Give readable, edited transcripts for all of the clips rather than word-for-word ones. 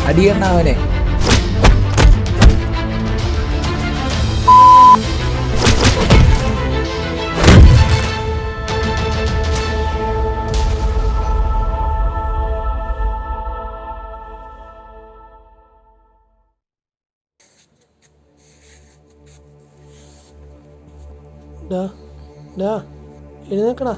അടിയണ്ണ അവനെ. എഴുന്നേക്കടാ.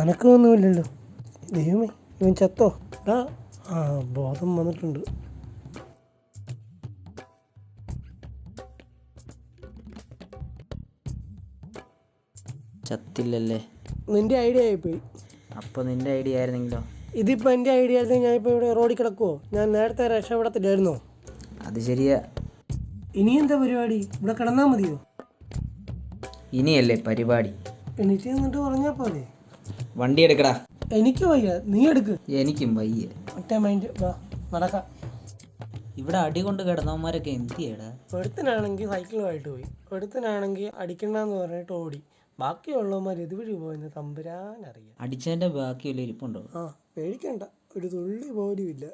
അനക്കമൊന്നുമില്ലല്ലോ. ദൈവമേ, ഇവൻ ചത്തോ? ബോധം വന്നിട്ടുണ്ട്. ചത്തില്ലല്ലേ? നിന്റെ ഐഡിയ ആയിപ്പോയി. അപ്പോൾ നിന്റെ ഐഡിയ ആയിരുന്നെങ്കിലോ? ഇതിപ്പോൾ എൻ്റെ ഐഡിയ ആയിരുന്നെങ്കിൽ ഞാനിപ്പോൾ ഇവിടെ റോഡിൽ കിടക്കുമോ? ഞാൻ നേരത്തെ രക്ഷപ്പെടത്തില്ലായിരുന്നോ? അത് ശരിയാ. ഇനി എന്താ പരിപാടി? ഇവിടെ കിടന്നാൽ മതിയോ? ഇനിയല്ലേ പരിപാടി. എണീറ്റ് നിന്നിട്ട് പറഞ്ഞാൽ പോലെ. വണ്ടി എടുക്കടാ. എനിക്ക് വയ്യ, നീ എടുക്ക്. എനിക്കും വയ്യ. ഒറ്റ മൈൻഡ്, വാ നടക്കാം. ഇവിടെ അടി കൊണ്ട് കിടന്നവന്മാരൊക്കെ എന്ത് ചെയ്യടാ? ഒരുത്തനാണെങ്കിൽ സൈക്കിളുമായിട്ട് പോയി, ഒരുത്തനാണെങ്കിൽ അടിക്കണ്ടെന്ന് പറഞ്ഞിട്ട് ഓടി. ബാക്കിയുള്ളവന്മാർ ഇതുവഴി പോയെന്ന് തമ്പുരാനറിയാം. അടിച്ചതിൻ്റെ ബാക്കി വല്ല ഇരിപ്പുണ്ടോ? പേടിക്കണ്ട, ഒരു തുള്ളി പോലും ഇല്ല.